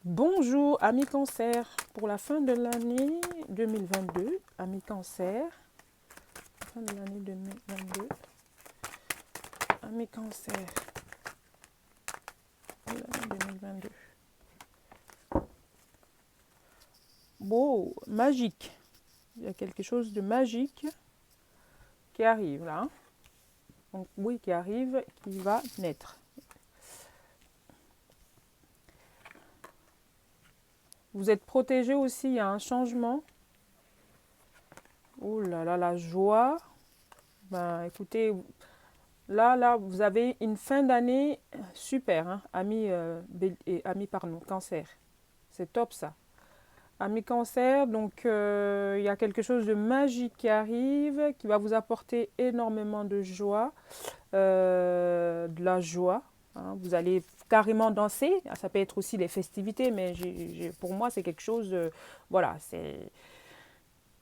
Bonjour, amis cancer. Pour la fin de l'année 2022, amis cancer, fin de l'année 2022, amis cancer, l'année 2022. Beau, magique. Il y a quelque chose de magique qui arrive là. Donc oui, qui arrive, qui va naître. Vous êtes protégé aussi, il y a un changement. Oh là là, la joie. Ben écoutez, là, vous avez une fin d'année super, hein, pardon, cancer. C'est top ça. Ami cancer, donc il y a quelque chose de magique qui arrive, qui va vous apporter énormément de joie, de la joie, hein. Vous allez carrément danser. Ça peut être aussi les festivités, mais pour moi c'est quelque chose, voilà, c'est,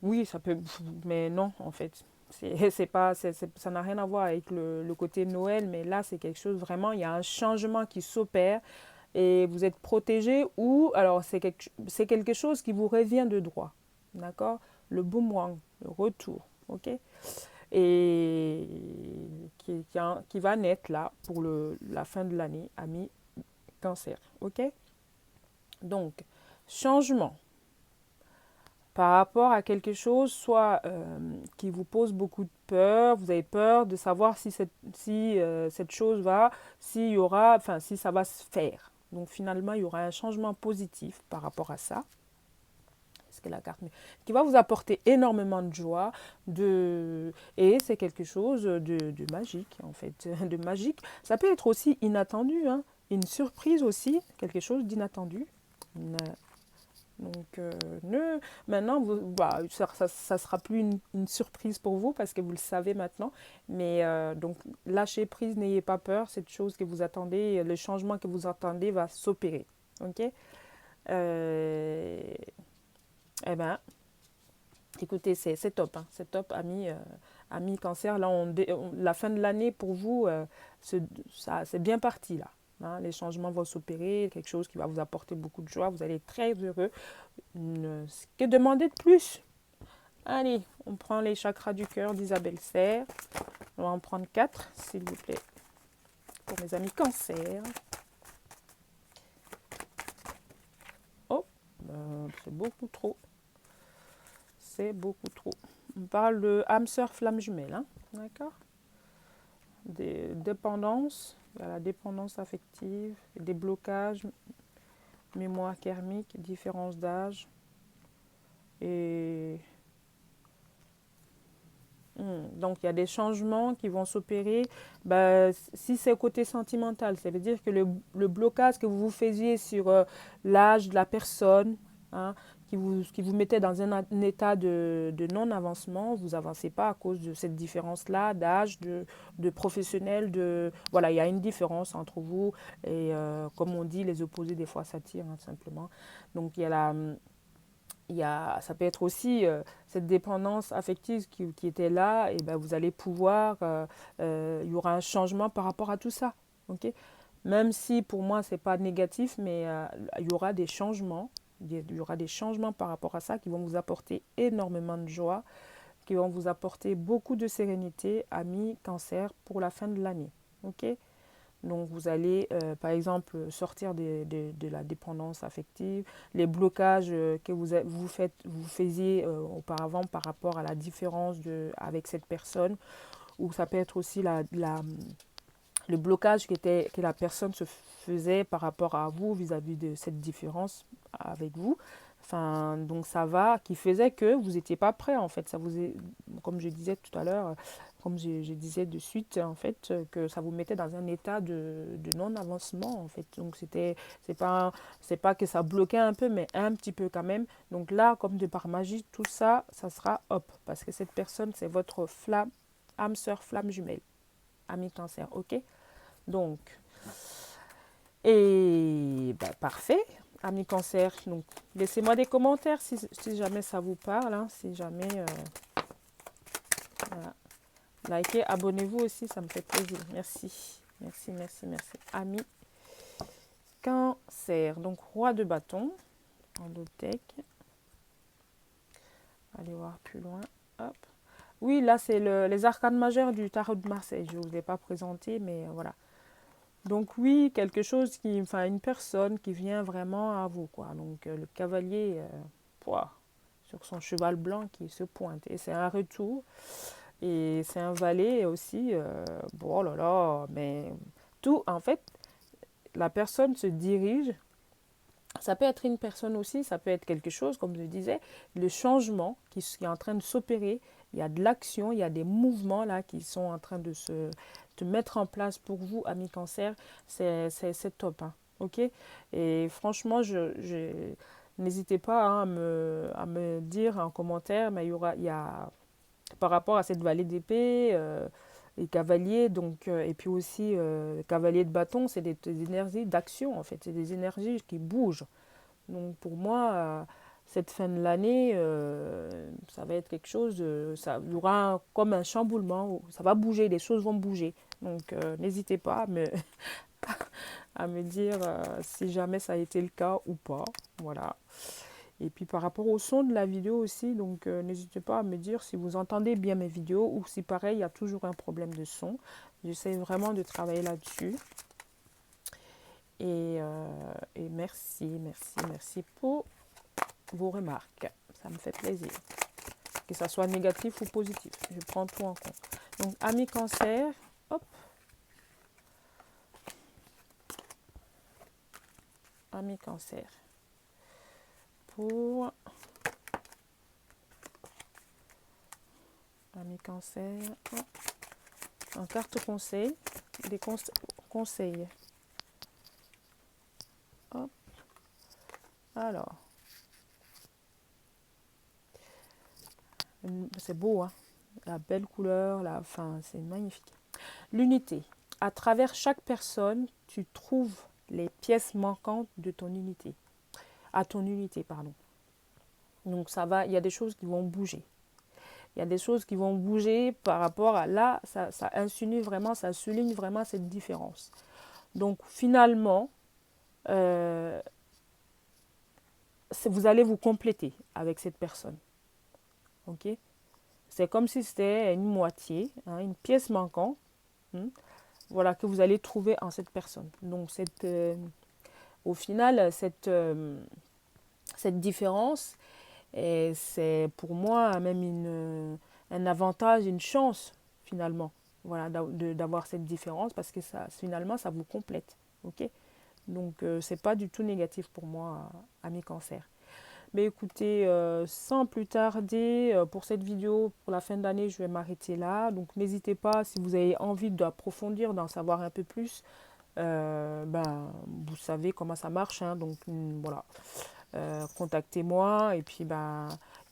oui, ça peut, mais non en fait. C'est pas, ça n'a rien à voir avec le côté Noël, mais là c'est quelque chose vraiment, il y a un changement qui s'opère et vous êtes protégé ou alors c'est quelque chose qui vous revient de droit. D'accord. Le boomerang, le retour. Ok. Et qui va naître là pour la fin de l'année, ami cancer. Ok. Donc, changement par rapport à quelque chose, soit qui vous pose beaucoup de peur, vous avez peur de savoir si cette chose va, s'il y aura, enfin si ça va se faire. Donc finalement, il y aura un changement positif par rapport à ça. Est-ce que la carte qui va vous apporter énormément de joie, et c'est quelque chose de magique en fait, de magique. Ça peut être aussi inattendu, hein, une surprise aussi, quelque chose d'inattendu. Une, donc, maintenant, ça sera plus une surprise pour vous parce que vous le savez maintenant. Mais donc, lâchez prise, n'ayez pas peur. Cette chose que vous attendez, le changement que vous attendez va s'opérer. Ok. Euh, eh ben, écoutez, c'est top. Hein, c'est top, amis cancer. Là, la fin de l'année pour vous, c'est bien parti là. Hein, les changements vont s'opérer, quelque chose qui va vous apporter beaucoup de joie. Vous allez être très heureux. Que demander de plus? Allez, on prend les chakras du cœur d'Isabelle Serre. On va en prendre 4, s'il vous plaît, pour mes amis cancer. Oh, c'est beaucoup trop. C'est beaucoup trop. On parle de âme sœur flamme jumelle. Hein, d'accord. Des dépendances, la dépendance affective, des blocages, mémoire karmique, différence d'âge. Et donc, il y a des changements qui vont s'opérer. Ben, si c'est côté sentimental, ça veut dire que le blocage que vous vous faisiez sur l'âge de la personne, hein, qui vous mettait dans un état de non-avancement, vous n'avancez pas à cause de cette différence-là d'âge, de professionnel. Voilà, il y a une différence entre vous. Et comme on dit, les opposés, des fois, s'attirent, hein, simplement. Donc, ça peut être aussi cette dépendance affective qui était là, et ben vous allez pouvoir, il y aura un changement par rapport à tout ça. Ok. Même si pour moi, c'est pas négatif, mais il y aura des changements. Il y aura des changements par rapport à ça qui vont vous apporter énormément de joie, qui vont vous apporter beaucoup de sérénité, amis cancer, pour la fin de l'année. Ok. Donc vous allez, par exemple, sortir de la dépendance affective, les blocages que vous faisiez auparavant par rapport à la différence avec cette personne, ou ça peut être aussi le blocage que la personne se faisait par rapport à vous vis-à-vis de cette différence avec vous. Enfin, donc ça va, qui faisait que vous n'étiez pas prêt en fait. Comme je disais tout à l'heure, comme je disais de suite en fait, que ça vous mettait dans un état de non-avancement en fait. Donc c'est pas que ça bloquait un peu, mais un petit peu quand même. Donc là, comme de par magie, tout ça, ça sera hop, parce que cette personne, c'est votre âme sœur flamme jumelle, ami cancer, ok. Donc, et ben, parfait, ami cancer. Donc, laissez-moi des commentaires si jamais ça vous parle, hein, si jamais, voilà. Likez, abonnez-vous aussi, ça me fait plaisir. Merci, merci, merci, merci. Ami Cancer, donc roi de bâton en deux decks. Allez voir plus loin. Hop. Oui, là, c'est les arcanes majeures du tarot de Marseille. Je ne vous ai pas présenté, mais voilà. Donc oui, quelque chose qui, enfin, une personne qui vient vraiment à vous, quoi. Donc le cavalier, pouah, sur son cheval blanc qui se pointe. Et c'est un retour. Et c'est un valet aussi. Bon, oh là là, mais tout, en fait, la personne se dirige. Ça peut être une personne aussi, ça peut être quelque chose, comme je disais, le changement qui est en train de s'opérer. Il y a de l'action, il y a des mouvements là qui sont en train de mettre en place pour vous, amis cancer. C'est top, hein, ok. Et franchement, n'hésitez pas, hein, à me dire en commentaire, mais il y a par rapport à cette vallée d'épée et cavalier, donc, et puis aussi cavalier de bâton, c'est des énergies d'action en fait, c'est des énergies qui bougent. Donc pour moi, cette fin de l'année, ça va être quelque chose, il y aura comme un chamboulement, ça va bouger, les choses vont bouger. Donc n'hésitez pas à me dire si jamais ça a été le cas ou pas. Voilà. Et puis par rapport au son de la vidéo aussi, donc n'hésitez pas à me dire si vous entendez bien mes vidéos ou si pareil, il y a toujours un problème de son. J'essaie vraiment de travailler là-dessus. Et merci, merci, merci pour vos remarques. Ça me fait plaisir. Que ça soit négatif ou positif, je prends tout en compte. Donc, amis cancer, hop. Amis cancer. Pour amis cancer, hop. En carte conseil, des conseils. Hop. Alors, c'est beau, hein. La belle couleur, c'est magnifique. L'unité. À travers chaque personne, tu trouves les pièces manquantes de ton unité. À ton unité, pardon. Donc ça va, il y a des choses qui vont bouger. Il y a des choses qui vont bouger par rapport à là, ça insinue vraiment, ça souligne vraiment cette différence. Donc finalement, vous allez vous compléter avec cette personne. Ok? C'est comme si c'était une moitié, hein, une pièce manquante, hein, voilà, que vous allez trouver en cette personne. Donc au final, cette différence, c'est pour moi même un avantage, une chance finalement, voilà, d'avoir cette différence parce que finalement, ça vous complète. Ok? Donc, c'est pas du tout négatif pour moi, amis cancer. Mais écoutez, sans plus tarder, pour cette vidéo, pour la fin d'année, je vais m'arrêter là. Donc n'hésitez pas, si vous avez envie d'approfondir, d'en savoir un peu plus, vous savez comment ça marche, hein. Donc voilà, contactez-moi. Et puis il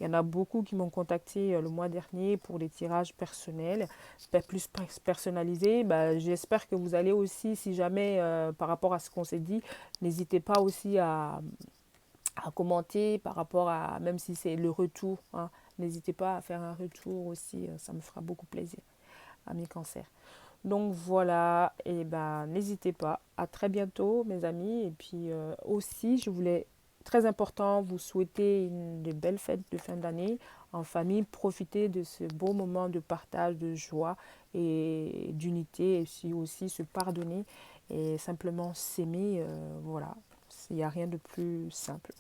y en a beaucoup qui m'ont contacté le mois dernier pour des tirages personnels, plus personnalisés. J'espère que vous allez aussi, si jamais, par rapport à ce qu'on s'est dit, n'hésitez pas aussi à commenter par rapport à, même si c'est le retour, hein, n'hésitez pas à faire un retour aussi, ça me fera beaucoup plaisir, amis cancer. Donc voilà, et n'hésitez pas, à très bientôt mes amis, et puis aussi je voulais, très important, vous souhaiter de belles fêtes de fin d'année en famille, profitez de ce beau moment de partage, de joie et d'unité, et puis aussi se pardonner et simplement s'aimer, voilà, il n'y a rien de plus simple.